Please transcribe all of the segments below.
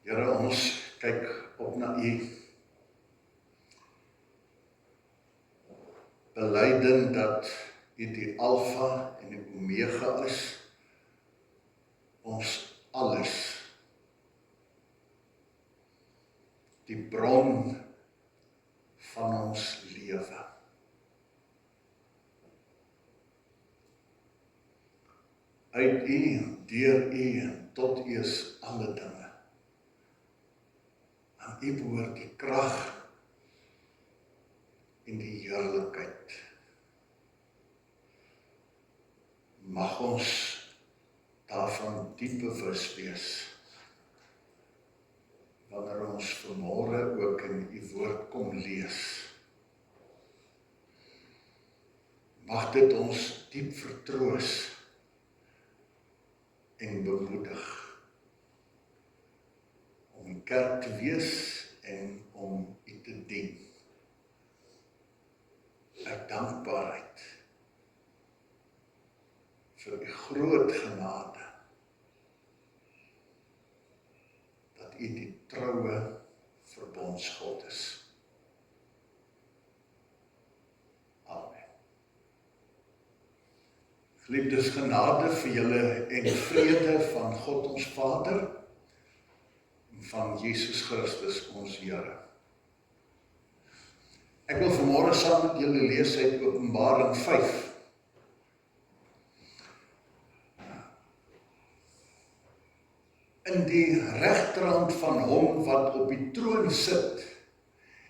Here, ons kyk op na U, belyden dat U die Alfa en die Omega is, ons alles, die bron van ons lewe. Uit U, deur U en tot U is alle dinge. Aan U behoort die krag en die heerlikheid. Mag ons daarvan diep bewus wees, wanneer ons vanmôre ook in U woord kom lees. Mag dit ons diep vertroos en bemoedig, om in kerk te wees en om U te dien. Uit dankbaarheid vir U groot genade, dat U die troue verbondsgod is. Amen. Geliefdes, genade vir julle en vrede van God ons Vader, en van Jesus Christus ons Here. Ek wil vanmôre saam met julle lees uit Openbaring 5. In die regterhand van hom wat op die troon sit,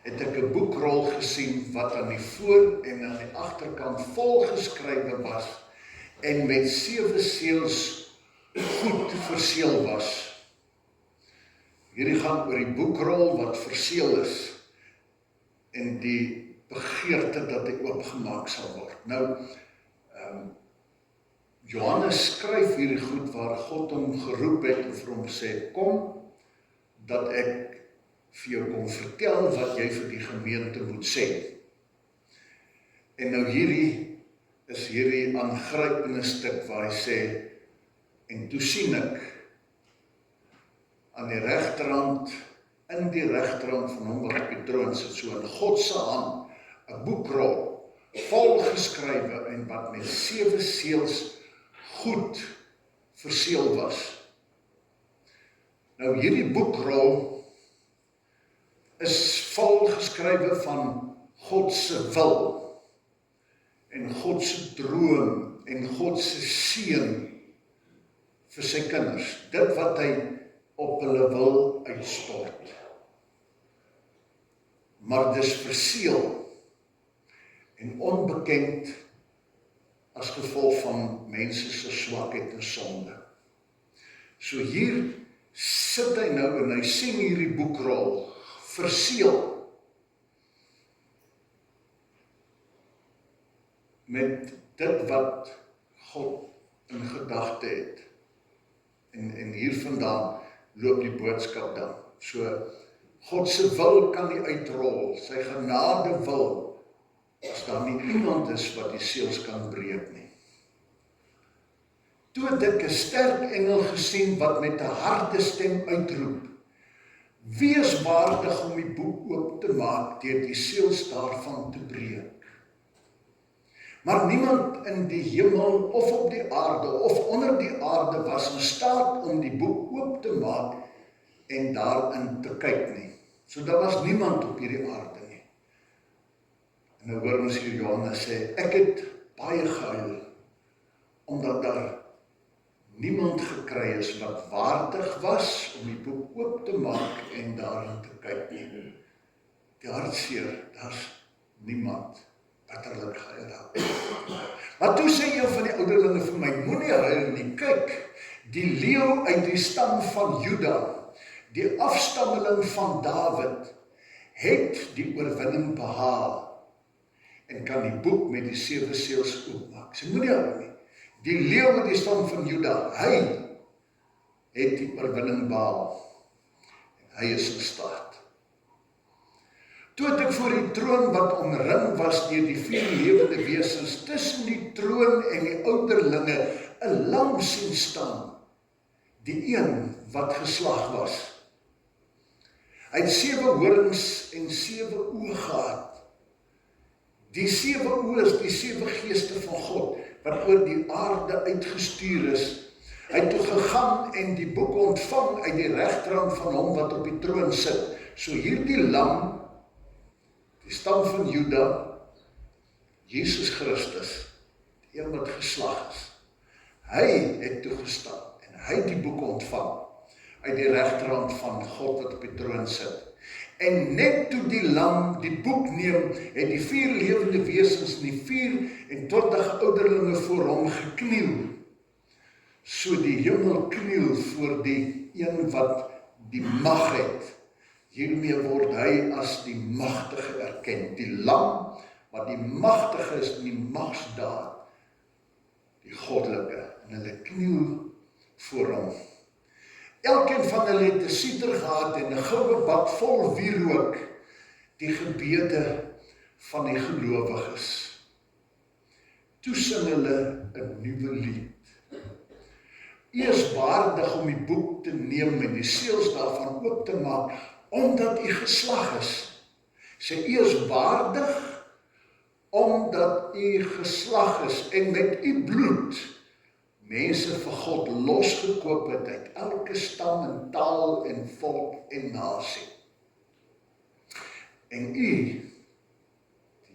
het ek 'n boekrol gesien wat aan die voor en aan die agterkant volgeskrywe was en met 7 seels goed verseël was. Hierdie gaan oor die boekrol wat verseël is en die begeerte dat hy oopgemaak sal word. Nou, Johannes skryf hierdie goed waar God hom geroep het en vir hom sê, kom, dat ek vir jou kom vertel wat jy vir die gemeente moet sê. En nou hierdie is hierdie aangrypende stuk waar hy sê, en toe sien ek aan die regterhand, in die regterhand van hom wat op die troon sit, so in God se hand, 'n boekrol, volgeskrywe en wat met 7 seels goed verseël was. Nou hierdie boekrol is volgeskrywe van God se wil en God se droom en God se seën vir sy kinders. Dit wat hy op hulle wil uitstort. Maar dis verseël en onbekend as gevolg van mense se swakheid en sonde. So hier sit hy nou en hy sien hierdie boekrol verseël met dit wat God in gedagte het. En hiervandaan loop die boodskap dan. So God se wil kan nie uitrol, sy genade wil, as daar nie iemand is wat die seels kan breek nie. Toe het ek 'n sterk engel gesien wat met 'n harde stem uitroep, wees waardig om die boek oop te maak deur die seels daarvan te breek. Maar niemand in die hemel of op die aarde of onder die aarde was in staat om die boek oop te maak en daarin te kyk nie. So daar was niemand op hierdie aarde nie. En nou hoor ons hier Johannes sê, ek het baie gehuil, omdat daar niemand gekry is wat waardig was om die boek oop te maak en daarin te kyk nie. Die hartseer, daar's niemand bitterlik gehuil. Maar toe sê een van die ouderlinge vir my, moenie huil nie, kyk, die leeu uit die stam van Juda, die afstammeling van Dawid, het die oorwinning behaal en kan die boek met die 7 seels oopmaak. Sy moenie huil nie. Die leeu uit die stam van Juda, hy het die oorwinning behaal. En hy is in staat. Toe het ek voor die troon wat omring was deur die 4 lewende wesens, tussen die troon en die ouderlinge, 'n lam sien staan, die een wat geslag was, Hy het 7 horings en 7 oë gehad. Die 7 oë is die 7 geeste van God, wat oor die aarde uitgestuur is. Hy het toe gegaan en die boek ontvang uit die regterhand van hom wat op die troon sit. So hierdie lam, die stam van Juda, Jesus Christus, die een wat geslag is, hy het toegestaan en hy het die boek ontvang uit die regterhand van God wat op die troon sit. En net toe die lam die boek neem, het die 4 lewende wesens en die 24 ouderlinge voor hom gekniel. So die hemel kniel voor die een wat die mag het. Hiermee word hy as die magtige erken. Die lam, wat die magtige is in die magsdaad, die goddelike, en hulle kniel voor hom. Elkeen van hulle het 'n sieter gehad en 'n goue bak vol wierook, die gebede van die gelowiges. Toe sing hulle 'n nuwe lied. Eers waardig om die boek te neem en die seels daarvan oop te maak, omdat u geslag is. Sê eers waardig, omdat u geslag is en met u bloed mense vir God losgekoop het uit elke stam en taal en volk en nasie. En u,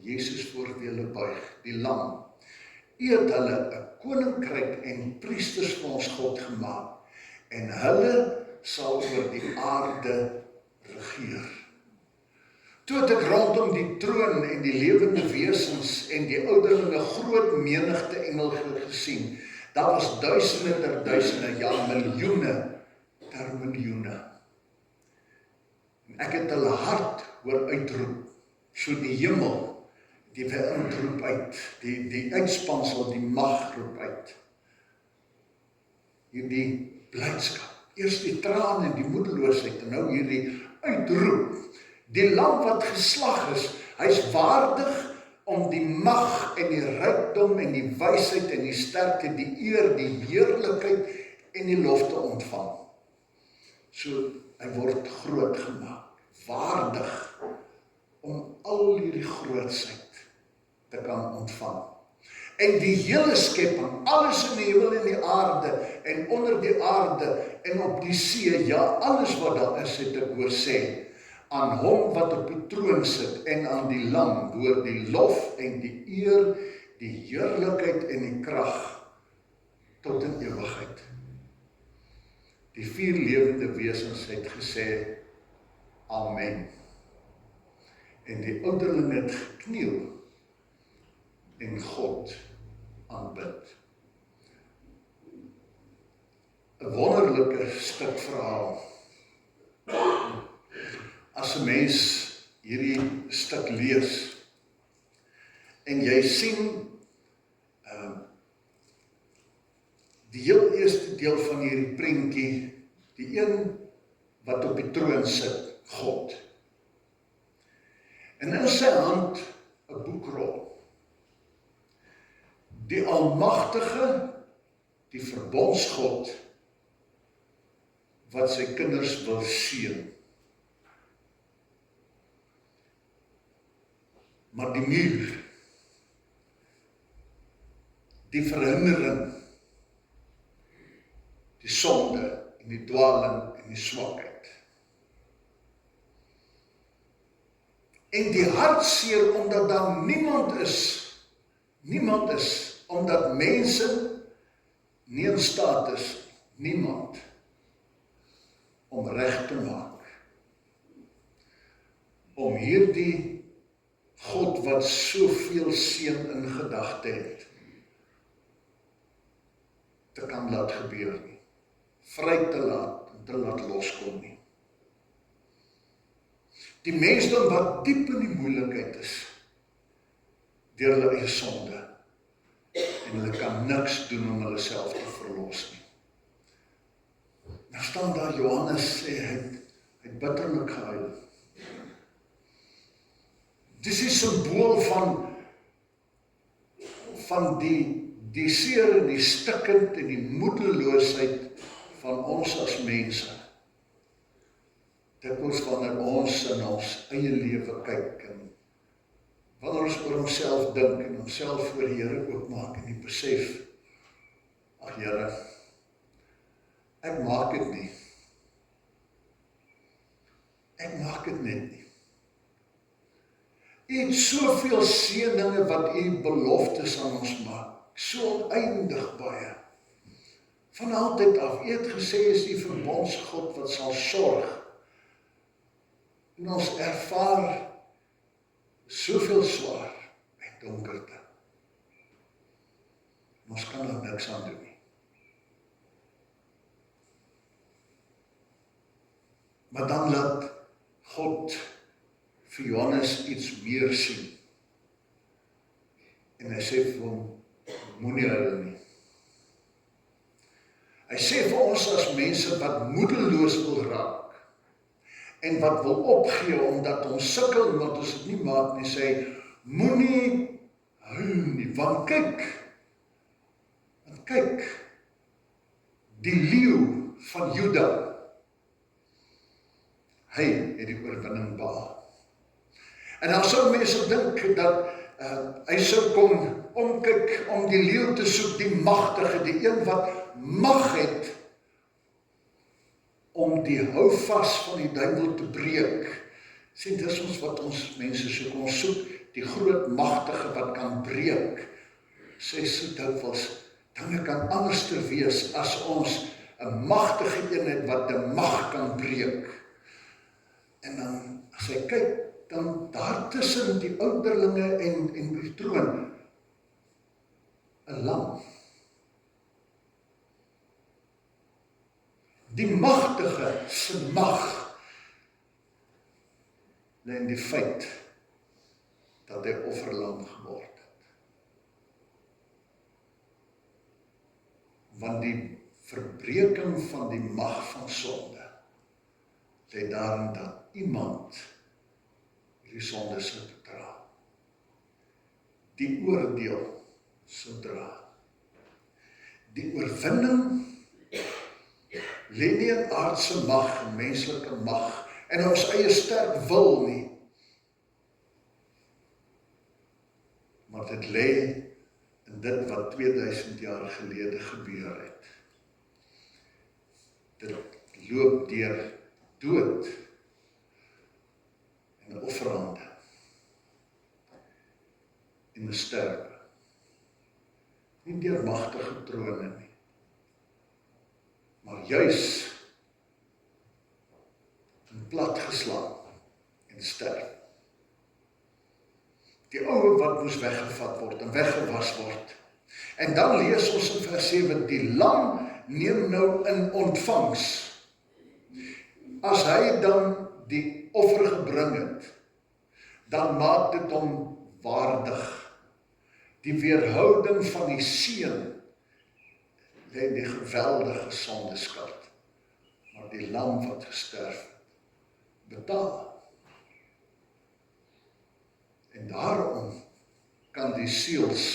Jesus voor wie hulle buig, die lam, u het hulle 'n koninkryk en priesters vir ons God gemaak, en hulle sal oor die aarde regeer. Toe het ek rondom die troon en die lewende wesens en die ouderlinge groot menigte engele gesien. Daar was duisende ter duisende, ja miljoene ter miljoene. En ek het hulle hard hoor uitroep, so die hemel, die wêreld roep uit, die uitspansel, die mag roep uit. Hierdie blydskap, eers die traan en die moedeloosheid, en nou hierdie uitroep. Die lam wat geslag is, hy is waardig om die mag en die rykdom en die wysheid en die sterkte, die eer, die heerlikheid en die lof te ontvang. So, hy word groot gemaak, waardig om al hierdie grootsheid te kan ontvang. En die hele skepping, alles in die hemel en die aarde, en onder die aarde, en op die see, ja, alles wat daar is, het ek hoor sê, aan hom wat op die troon sit, en aan die lam, hoor die lof en die eer, die heerlikheid en die krag, tot in ewigheid. Die 4 lewende wesens het gesê, Amen. En die ouderlinge het gekniel, en God aanbid. 'n wonderlike stuk verhaal. As 'n mens hierdie stuk lees, en jy sien die heel eerste deel van hierdie prentjie, die een wat op die troon sit, God. En in sy hand 'n boekrol. Die almagtige, die verbondsgod, wat sy kinders wil seën. Maar die muur, die verhindering, die sonde en die dwaling en die swakheid. En die hartseer omdat daar niemand is, omdat mense nie in staat is, niemand, om reg te maak. Om hierdie God wat soveel seën in gedagte het, te kan laat gebeur nie, vry te laat en te laat loskom nie. Die mensdom wat diep in die moeilikheid is, deur hulle eie sonde, en hulle kan niks doen om hulle self te verlos nie. Nou staan daar Johannes sê, hy het bitterlik gehuil. Dis die symbool van die seer en die stikkend en die moedeloosheid van ons as mense. dikwels wanneer ons in ons eie lewe kyk en wanneer ons oor onsself dink en onsself voor die Here oopmaak en die besef, ag Here, ek maak dit nie. Ek maak dit net nie. U het soveel seëninge wat u beloftes aan ons maak, so oneindig baie. Van altyd af, u het gesê is die verbondsgod wat sal sorg. En ons ervaar soveel swaar en donkerte. En ons kan daar niks aan doen nie. Maar dan laat God vir Johannes iets meer sien. En hy sê vir hom, moenie huil nie. Hy sê vir ons as mense wat moedeloos wil raak, en wat wil opgee omdat ons sukkel, omdat ons dit nie maak nie, sê, moenie huil nie, want kyk, die leeu van Juda, hy het die oorwinning behaal. En dan sou mense dink dat hy sou kom omkyk om die leeu te soek, die magtige, die een wat mag het om die houvas van die duiwel te breek. Sien, dis ons wat ons mense soek. Ons soek die groot magtige wat kan breek. Sê so dikwels, dinge kan anders te wees as ons 'n magtige eenheid wat die mag kan breek. En dan as hy kyk, dan daar tussen die ouderlinge en die troon 'n lam. Die magtige se mag lê in die feit dat hy offerlam geword het. Want die verbreeking van die mag van sonde lê daarin dat iemand die sonde sou dra. Die oordeel sou dra. Die oorwinning lê nie in aardse mag, en menslike mag, en ons eie sterk wil nie. Maar dit lê in dit wat 2000 jaar gelede gebeur het. Dit loop deur dood en offerande en 'n sterwe. Nie deur magtige trone nie, maar juis in platgeslaan en sterf. Die ou wat moes weggevat word en weggewas word. En dan lees ons in vers 7, die lam neem nou in ontvangs. As hy dan die offer gebring het, dan maak dit hom waardig. Die weerhouding van die seun lê die geweldige sondeskuld. Maar die lam wat gesterf het, betaal. En daarom kan die seels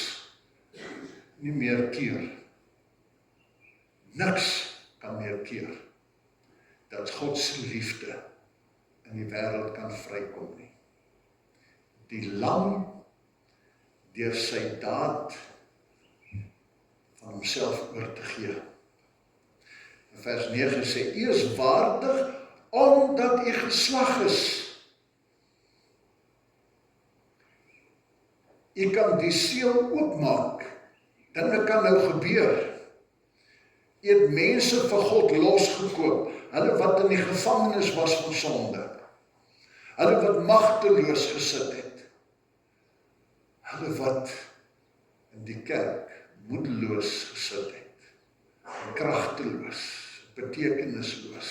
nie meer keer. Niks kan meer keer dat God se liefde in die wêreld kan vrykom nie. Die lam deur sy daad van homself oor te gee. In vers 9 sê, u is waardig omdat u geslag is. U kan die seël oopmaak. Dinge kan nou gebeur. U het mense vir God losgekoop. Hulle wat in die gevangenis was van sonde. Hulle wat magteloos gesit het. Hulle wat in die kerk moedeloos gesit het. Kragteloos, betekenisloos.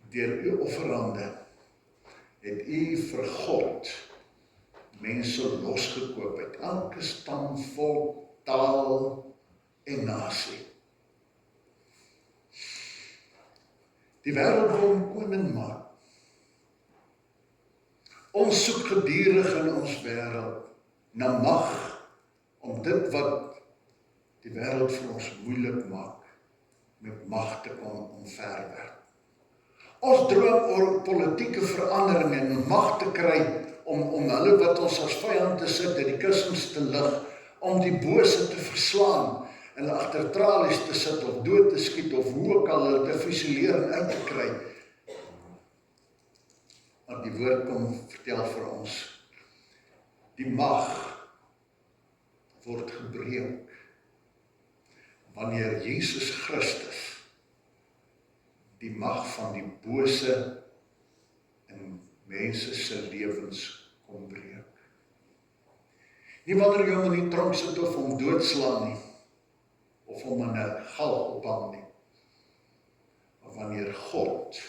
Deur u offerande het u vir God mense losgekoop uit elke stam, volk, taal en nasie. Die wêreld wil hom koning maak. Ons soek gedurig in ons wêreld na mag om dit wat die wêreld vir ons moeilik maak, met mag te kon omverwerp. Ons droom oor politieke verandering en mag te kry om hulle wat ons as vyand te sit in die kussings te lig, om die bose te verslaan, en hulle agter tralies te sit of dood te skiet of hoe ook al hulle te fusileer en uit te kry. Maar die woord kom vertel vir ons, die mag word gebreek wanneer Jesus Christus die mag van die bose in mense se lewens kom breek. Nie wanneer jy hom in die tronk sit of hom doodslaan nie, of hom in 'n galg ophang nie, maar wanneer God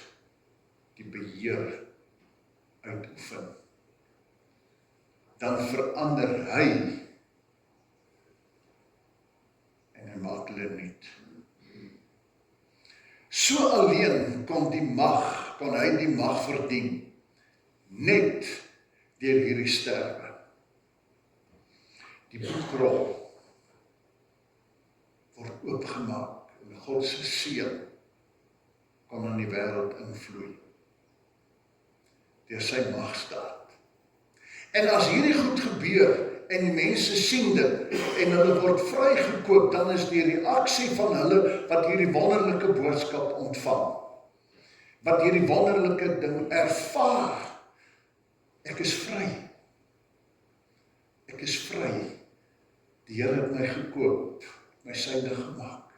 die beheer uitoefen, dan verander hy en hy maak hulle nuut. So alleen kon hy die mag verdien, net deur hierdie sterwe. Die boekrol word oopgemaak en God se seën kon in die wêreld invloei deur sy magstaat. En as hierdie goed gebeur en die mense sien dit en hulle word vrygekoop, dan is die reaksie van hulle wat hierdie wonderlike boodskap ontvang, wat hierdie wonderlike ding ervaar. Ek is vry. Ek is vry. Die Here het my gekoop, my syne gemaak.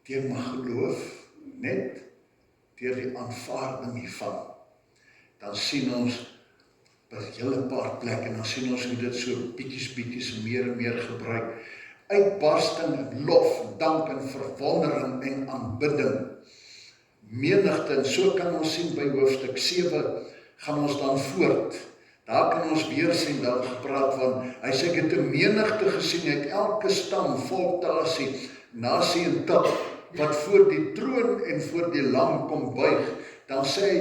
Deur my geloof, net deur die aanvaarding hiervan. Dan sien ons by 'n hele paar plekke, en dan sien ons hoe dit so bietjies meer en meer gebruik. Uitbarsting in lof, dank en verwondering en aanbidding. Menigte, en so kan ons sien by hoofstuk 7, gaan ons dan voort. Daar kan ons weer sien, daar gepraat van, hy sê, ek het 'n menigte gesien uit elke stam, volk, nasie en taal, wat voor die troon en voor die lam kom buig. Dan sê hy,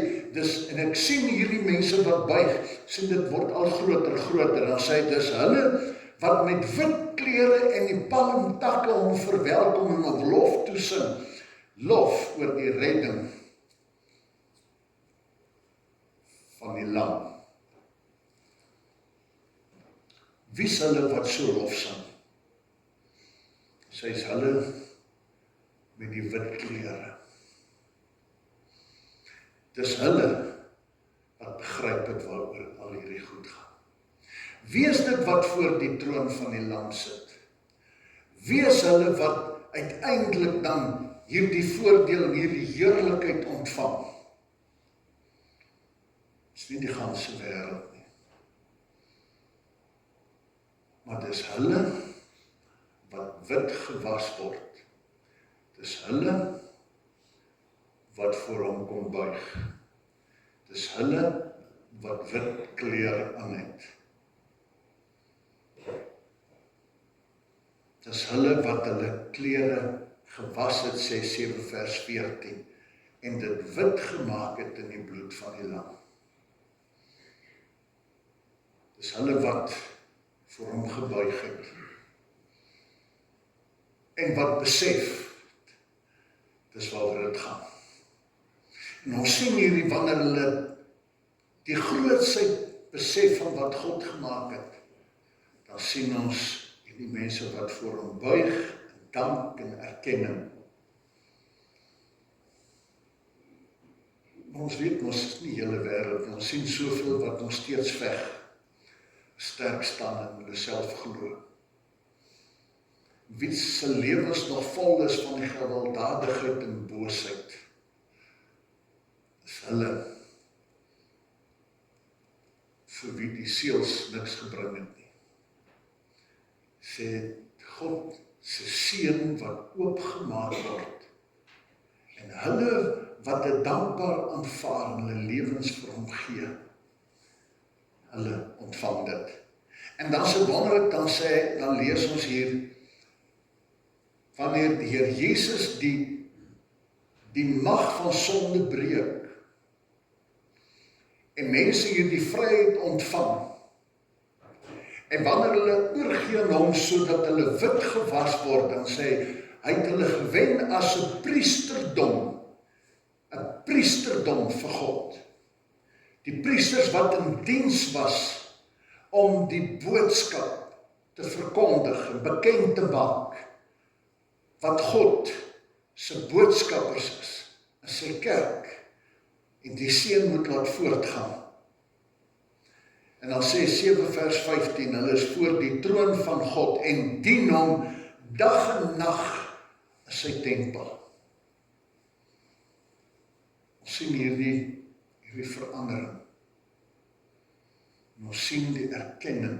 en ek sien hierdie mense wat buig, sien dit word al groter, dan sê hy, dis hulle wat met wit klere en die palmtakke hom verwelkom en op lof toesing, lof oor die redding van die lam. Wie is hulle wat so lof sing? Sy is hulle met die wit klere. Dis hulle wat begryp het waaroor al hierdie goed gaan. Wie is dit wat voor die troon van die lam sit? Wie is hulle wat uiteindelik dan hierdie voordeel en hierdie heerlikheid ontvang? Dis nie die ganse wêreld nie. Maar dis hulle wat wit gewas word. Dis hulle wat voor hom kom buig. Dis hulle wat wit klere aan het. Dis hulle wat hulle klere gewas het, sê 7 vers 14, en dit wit gemaak het in die bloed van die lam. Dis hulle wat voor hom gebuig het. En wat besef, dis waaroor dit gaan. En ons sien hierdie wanneer hulle die grootsheid besef van wat God gemaak het, dan sien ons hierdie mense wat voor hom buig, dank en erkenning. Maar ons weet, ons is nie hele wêreld, ons sien soveel wat nog steeds veg, sterk staan en hulle self glo. Wie se lewens nog vol is van die gewelddadigheid en boosheid, is hulle vir wie die seels niks gebring het nie. Sê God se seën wat oopgemaak word, en hulle wat dit dankbaar aanvaar en hulle lewens vir hom gee, hulle ontvang dit. En dan so wonderlik, dan lees ons hier, wanneer die Heer Jesus die mag van sonde breek, en mense hierdie vryheid ontvang, en wanneer hulle oorgee aan hom, sodat hulle wit gewas word, dan sê hy het hulle gewen as 'n priesterdom, 'n priesterdom vir God. Die priesters wat in diens was om die boodskap te verkondig en bekend te maak, wat God se boodskappers is, in sy kerk, en die seun moet laat voortgaan. En dan sê 7 vers 15, hulle is voor die troon van God en dien hom dag en nag in sy tempel. Ons sien hierdie verandering. En ons sien die erkenning.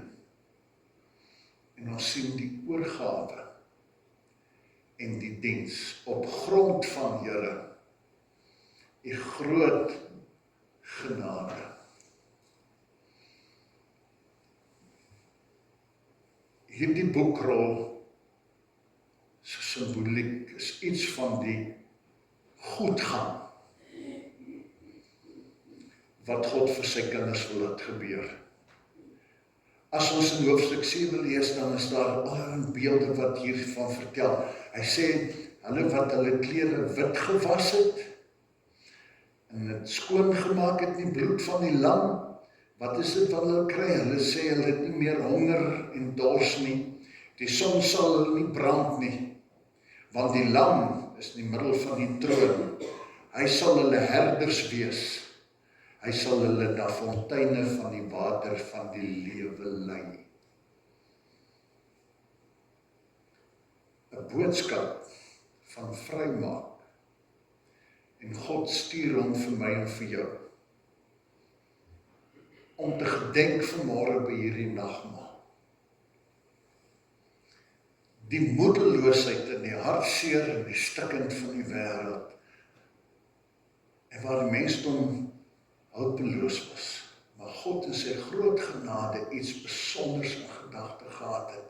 En ons sien die oorgawe en die diens op grond van Here, die groot genade. Hierdie boekrol se simboliek is iets van die goedgaan wat God vir sy kinders wil laat gebeur. As ons in hoofstuk 7 lees, dan is daar allerlei beelde wat hiervan vertel. Hy sê, hulle wat hulle klere wit gewas het, en het skoon gemaak het in die bloed van die lam, wat is dit wat hulle kry? Hulle sê, hulle het nie meer honger en dors nie, die son sal hulle nie brand nie, want die lam is in die middel van die troon, hy sal hulle herders wees, hy sal hulle na fonteine van die water van die lewe lei. 'n boodskap van vrymaak, en God stuur hom vir my en vir jou, om te gedenk vanmôre by hierdie nagmaal. Die moedeloosheid en die hartseer en die stikkend van die wêreld, en waar die mensdom hulpeloos was, maar God in sy groot genade iets besonders in gedagte gehad het,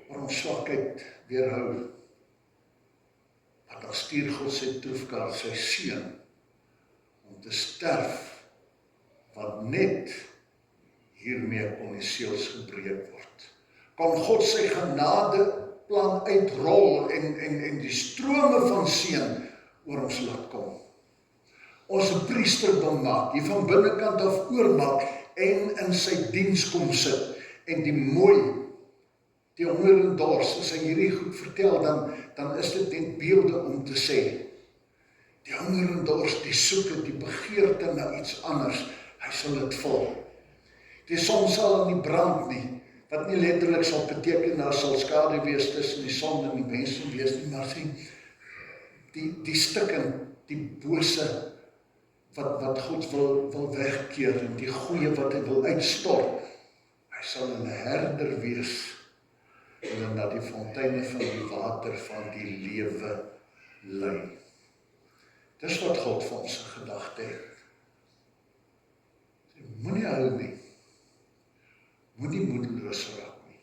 waar ons swakheid weerhou, maar dan stuur God sy troefkaart, sy seun, om te sterf, want net hiermee kon die seels gebreek word. Kon God sy genadeplan uitrol en die strome van seën oor ons laat kom. Ons 'n priesterdom maak, die van binnekant af oormaak en in sy diens kom sit. En die mooi, die honger en dors, as hy hierdie goed vertel, dan is dit net beelde om te sê, die honger en dors, die soeke, die begeerte na iets anders, hy sal dit vul. Die son sal nie brand nie, wat nie letterlik sal beteken, daar sal skade wees tussen die son en die mens wees nie, maar sien, die stikken, die bose, wat God wil wegkeer, en die goeie wat hy wil uitstort, hy sal 'n herder wees, en na die fonteine van die water van die lewe lei. Dis wat God vir ons in gedagte het. Moenie huil nie. Moenie moedeloos raak nie.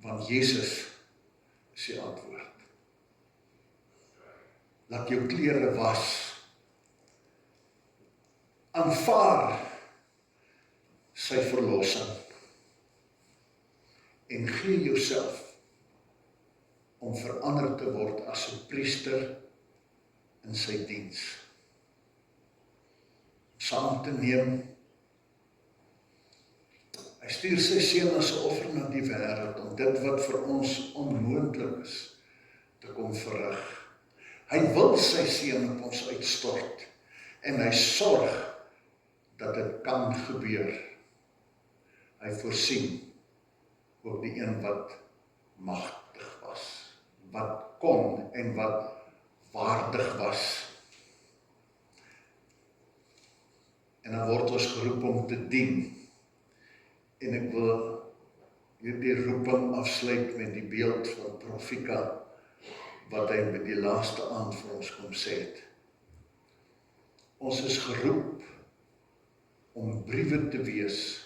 Want Jesus is die antwoord. Laat jou klere was. Aanvaar sy verlossing. En gee jouself om verander te word as 'n priester in sy diens. Saam te neem. Hy stuur sy seun as 'n offer na die wêreld om dit wat vir ons onmoontlik is te kom verrig. Hy wil sy seun op ons uitstort en hy sorg dat dit kan gebeur. Hy voorsien ook die een wat magtig was, wat kon en wat waardig was. En dan word ons geroep om te dien. En ek wil hierdie roeping afsluit met die beeld van Profika, wat hy met die laaste aand vir ons kom sê het. Ons is geroep om briewe te wees,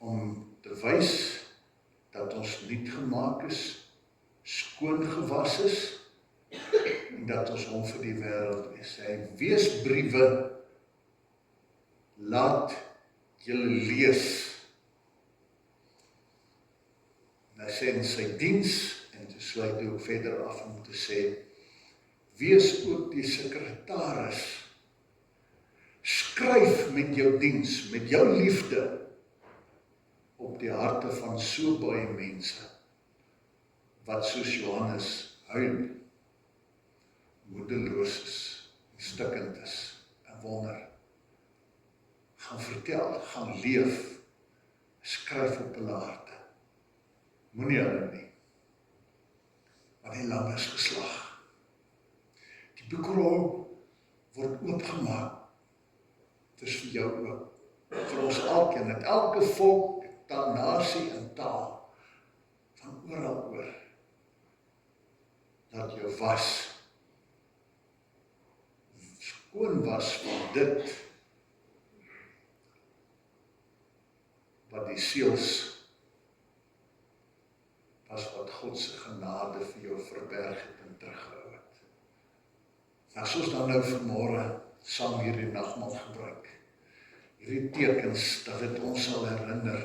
om te wys dat ons nuut gemaak is, skoon gewas is, en dat ons hom vir die wêreld is. Hy wees briewe, laat julle lees. En hy sê in sy diens, en toe sluit hy ook verder af om te sê, wees ook die sekretaris, skryf met jou diens, met jou liefde, op die harte van so baie mense, wat soos Johannes huil, moedeloos is, stikkend is, en wonder, gaan vertel, gaan leef, skryf op hulle harte. Moenie hulle nie, want die lam is geslag. Die boekrol word oopgemaak, het is vir jou ook, vir ons elkeen, het elke volk, taal, nasie en taal, van oral oor, dat jou was, skoon was van dit, wat die seels was wat God se genade vir jou verberg het en teruggehou het. As ons dan nou vanmôre saam hierdie nagmaal gebruik, hierdie tekens, dat dit ons sal herinner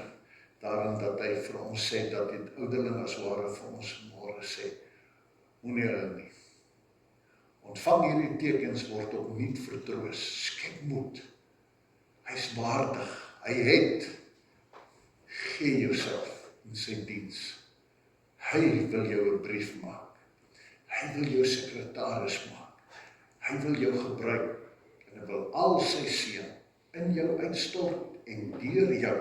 daarin dat hy vir ons sê, dat die ouderling as ware vir ons vanmôre sê, moenie huil nie. Ontvang hierdie tekens word opnuut vertroos, skep moed. Hy is waardig, hy het, gee jouself in sy diens. Hy wil jou 'n brief maak. Hy wil jou sekretaris maak. Hy wil jou gebruik en hy wil al sy seën in jou uitstort en deur jou,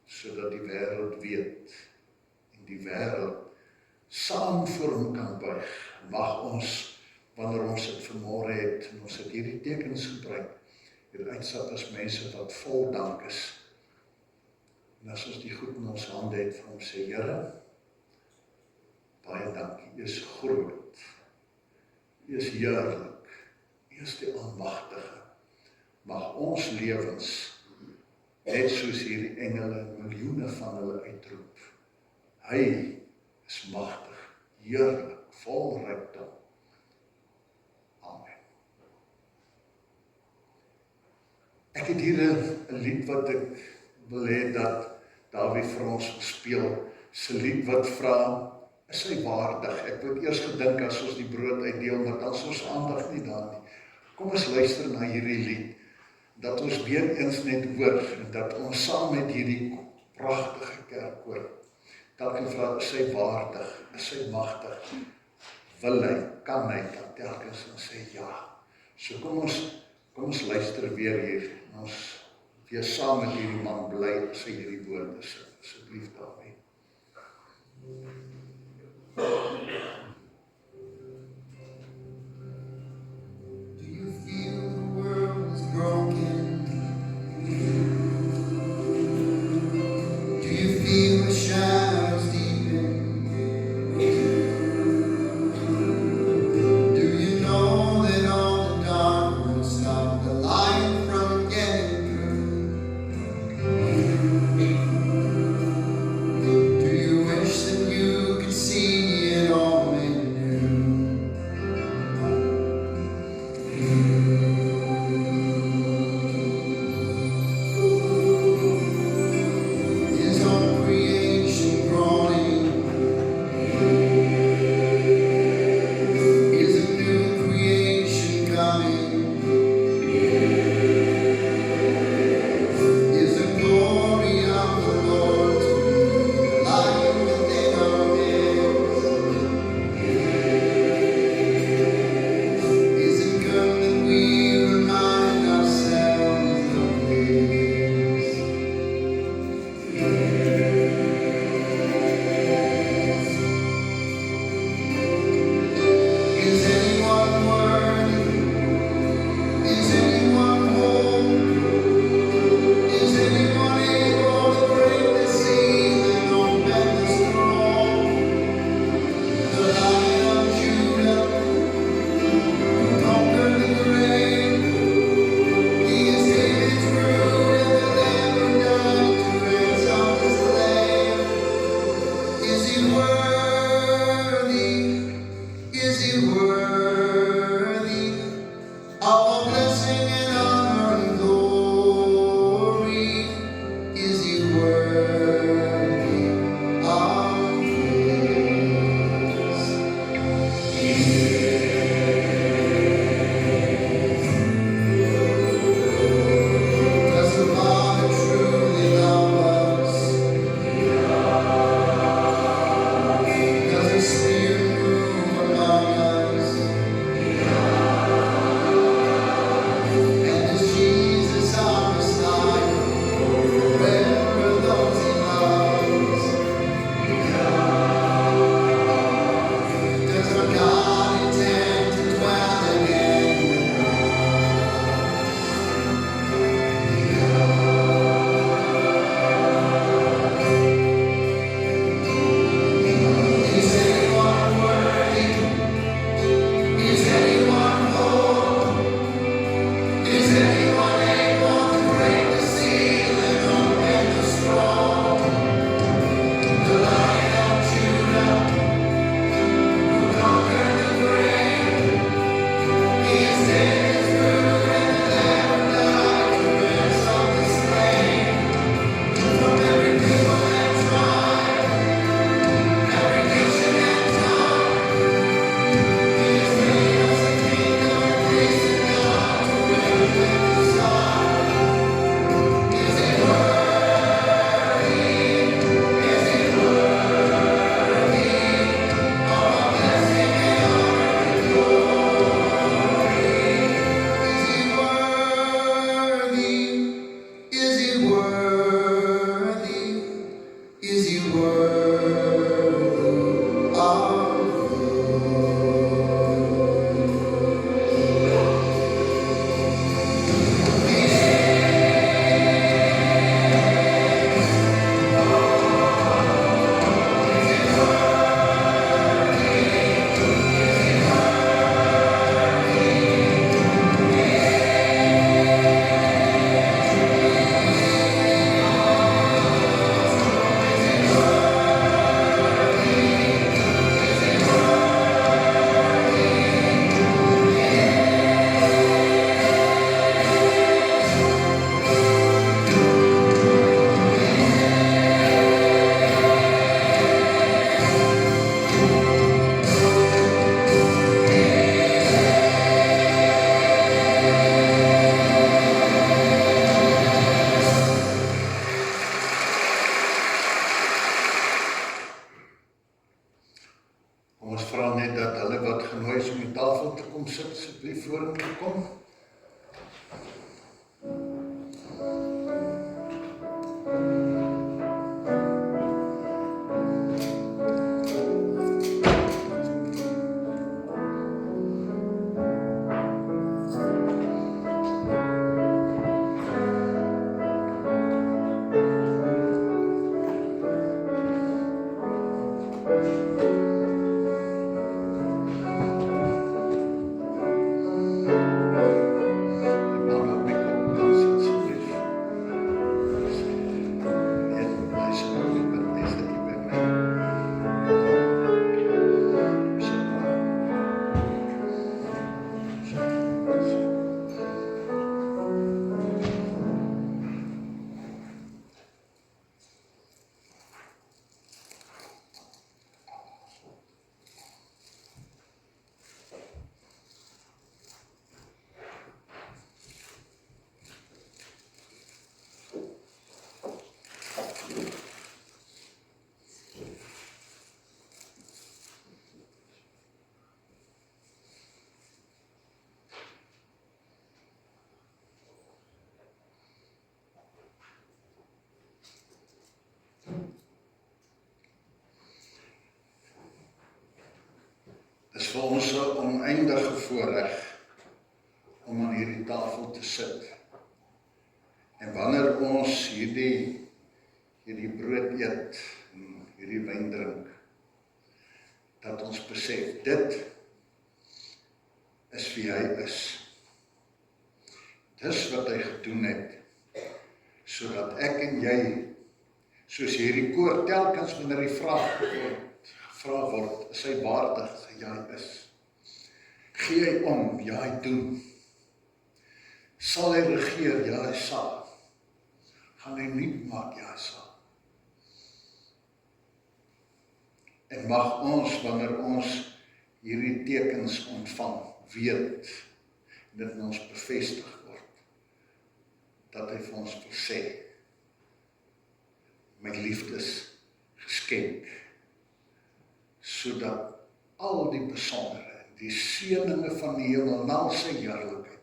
sodat die wêreld weet en die wêreld saam voor hom kan buig. Mag ons, wanneer ons dit vanmôre het en ons het hierdie tekens gebruik, hier uitsit as mense wat vol dank is. En as ons die goed in ons hande het vir hom sê, Here, baie dankie, U is groot, U is heerlik, U is die Almagtige. Mag ons lewens, net soos hierdie engele, miljoene van hulle uitroep. Hy is magtig, heerlik, vol rykdom. Amen. Ek het hier 'n lied wat ek wil hê dat Dawie vir ons speel, 'n lied wat vra, is hy waardig? Ek het eers gedink as ons die brood uitdeel, maar dan is ons aandag nie daar nie. Kom ons luister na hierdie lied, dat ons weer eens net hoor, en dat ons saam met hierdie pragtige kerkkoor, telkens vra, is hy waardig, is hy magtig, wil hy, kan hy, dat telkens en sê ja. So kom ons luister weer hier, en ons wees saam met hierdie man bly, as hy hierdie woorde sê, asseblief Dawie. Do you feel the world is broken? Do you feel the shadows deepen? Do you know that all the dark won't stop the light from getting through? Do you wish that you could see it all? genooi is om die tafel te kom sit, asseblief vorentoe kom. Dit is vir ons 'n oneindige voorreg om aan hierdie tafel te sit. En wanneer ons hierdie brood eet en hierdie wyn drink, dat ons besef, dit is wie hy is. Dis wat hy gedoen het, sodat ek en jy, soos hierdie koor telkens wanneer die vraag gevra word, is hy waardig, ja hy is. Gee hy om, ja hy doen. Sal hy regeer, ja hy sal. Gaan hy nuut maak, ja hy sal. En mag ons, wanneer ons hierdie tekens ontvang, weet, en dit in ons bevestig word, dat hy vir ons wil sê, my liefdesgeskenk, sodat al die besondere, die seëninge van die hemel, na sy heerlikheid,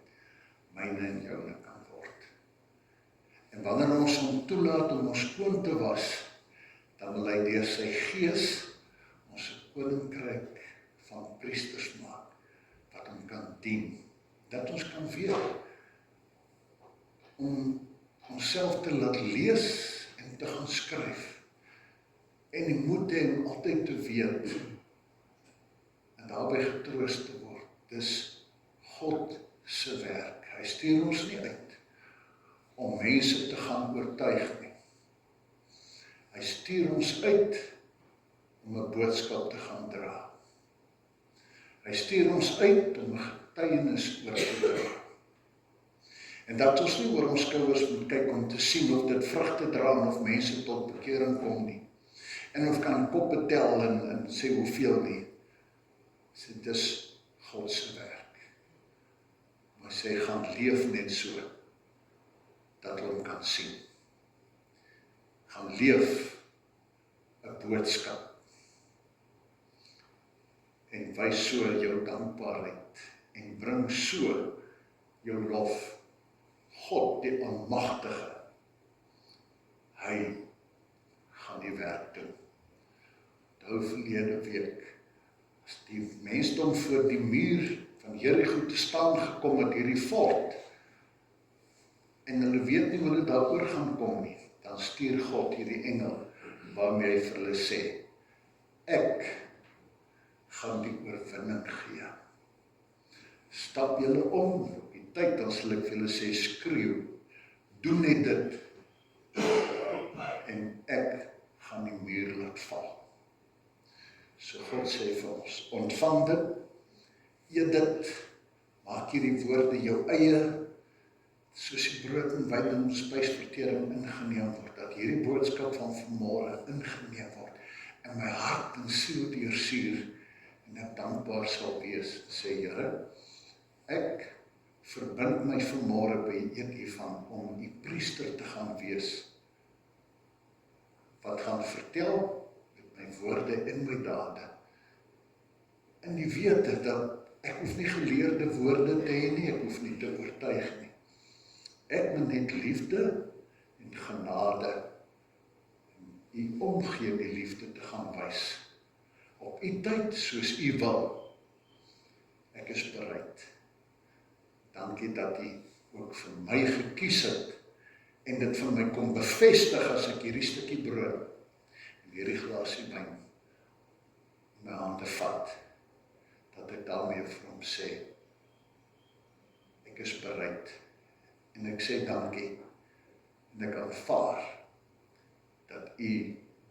myne en joune kan word. En wanneer ons hom toelaat om ons skoon te was, dan wil hy deur sy gees ons 'n koninkryk van priesters maak, wat hom kan dien, dat ons kan weet, om onsself te laat lees en te gaan skryf, en die moed hê om altyd te weet, en daarbij getroost te word, dis God se werk. Hy stuur ons nie uit, om mense te gaan oortuig nie. Hy stuur ons uit, om 'n boodskap te gaan dra. Hy stuur ons uit, om 'n getuienis oor te dra. En dat ons nie oor ons skouers moet kyk, om te sien of dit vrugte dra, of mense tot bekering kom nie. En of kan koppe tel en sê hoeveel nie. Sê, dis God se werk. Maar sê, gaan leef net so, dat hulle hom kan sien. Gaan leef 'n boodskap. En wys so jou dankbaarheid. En bring so jou lof. God die Almagtige. Hy gaan die werk doen. Onthou verlede week, as die mensdom voor die muur van Jerigo te staan gekom het, hierdie fort, en hulle weet nie hoe hulle daaroor gaan kom nie, dan stuur God hierdie engel, waarmee hy vir hulle sê, ek gaan die oorwinning gee. Stap julle om, op die tyd, dan sal ek vir julle sê, skreeu, doen net dit, en ek gaan die muur laat val. So God sê vir ons, ontvang dit, eet dit, maak hierdie woorde jou eie, soos die brood en wyn in ons spysvertering ingeneem word, dat hierdie boodskap van vanmôre ingeneem word, en my hart en siel deursuur, en ek dankbaar sal wees, sê Here, ek verbind my vanmôre by eet hiervan, om die priester te gaan wees, wat gaan vertel, met my woorde en my dade, in die wete dat ek hoef nie geleerde woorde te hê nie, ek hoef nie te oortuig nie. Ek moet net liefde en genade en u omgee die liefde te gaan wys. Op u tyd soos u wil. Ek is bereid. Dankie dat u ook vir my gekies het en dit vir my kom bevestig as ek hierdie stukkie brood en hierdie glasie wyn in my hande vat, dat ek daarmee vir hom sê, ek is bereid en ek sê dankie en ek aanvaar dat u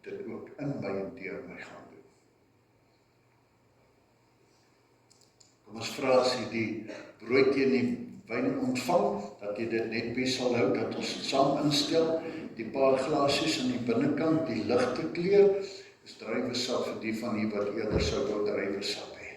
dit ook in my en deur my gaan doen. Kom ons vra as jy die broodjie en die wyn ontvang, dat jy dit net by sal hou, dat ons het saam instel, die paar glasies aan die binnekant, die ligte kleur, is druiwesap vir die van die wat eerder sou wou druiwesap hê.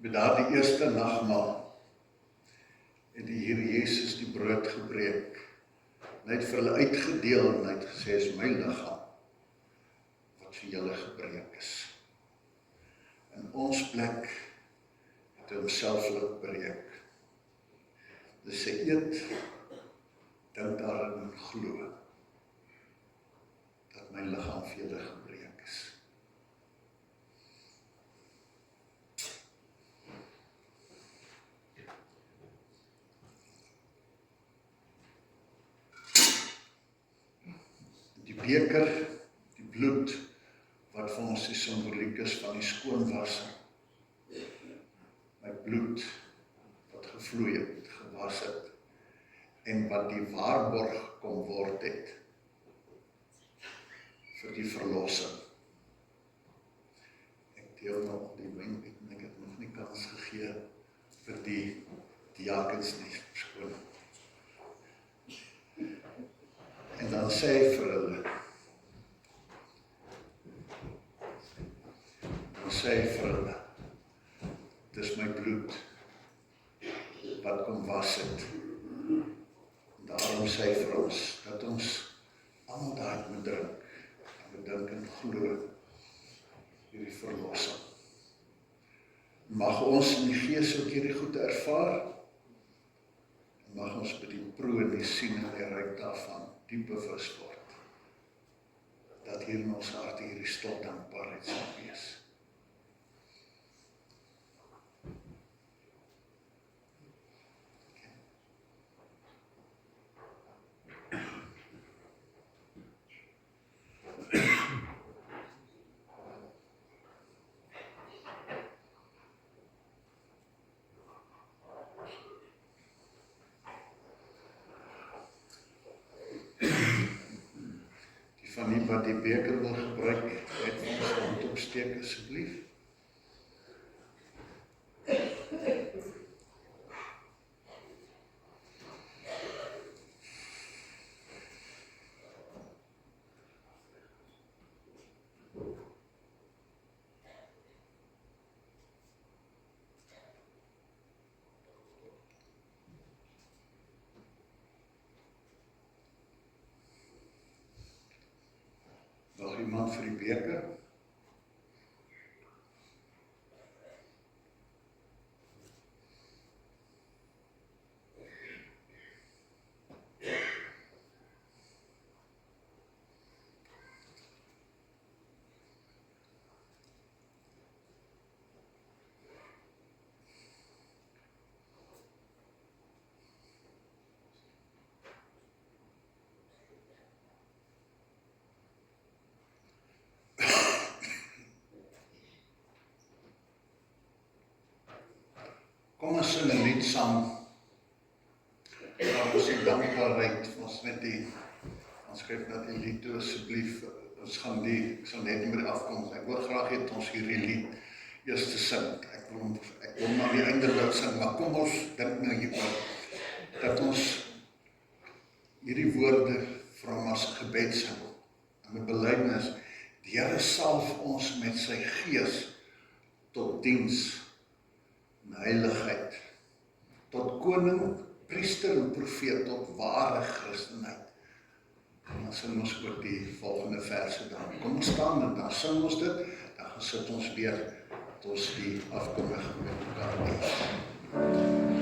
By daardie eerste nagmaal het die Here Jesus die brood gebreek. En hy het vir hulle uitgedeel en hy het gesê, is my liggaam wat vir julle gebreek is. In ons plek het hy homself laat breek. Dus sy eet, dink daarin en glo dat my liggaam vir julle gebreek is. Die beker, die bloed, wat vir ons die simboliek is van die skoonwassing. My bloed, wat gevloei het, gewas het, en wat die waarborg kom word het, vir die verlossing. Ek deel nog die wenk, ek het nog nie kans gegee vir die diakens nie, verskoning. En dan sê hy vir hulle, dis my bloed, wat kom was het. Daarom sê hy vir ons, dat ons almal daai moet drink, en moet dink en glo, hierdie verlossing. Mag ons in die gees ook hierdie goed ervaar, en mag ons by die proe en die sien en die ryk daarvan diep bewus word, dat hier in ons harte hierdie stil dankbaarheid sal wees. Van die wat die beker wil gebruik, net ons hand opsteek asseblief. Nog iemand vir die beker? Kom ons sing 'n lied saam. Ons die dankbaarheid, ons skryf net die lied toe asseblief. Ons gaan ek sal net nie meer afkom. Ek wil graag hê ons hierdie lied eers te sing. Ek wil maar die einde laat sing, maar kom ons dink nou hieroor, dat ons hierdie woorde vir hom as gebed sing. En 'n belydenis, die Here salf ons met sy gees tot diens en heiligheid, tot koning, priester en profeet, tot ware Christenheid. En dan sing ons ook die volgende verse dan. Kom ons staan en dan sing ons dit, dan sit ons weer, tot ons die afkondiging met mekaar lees.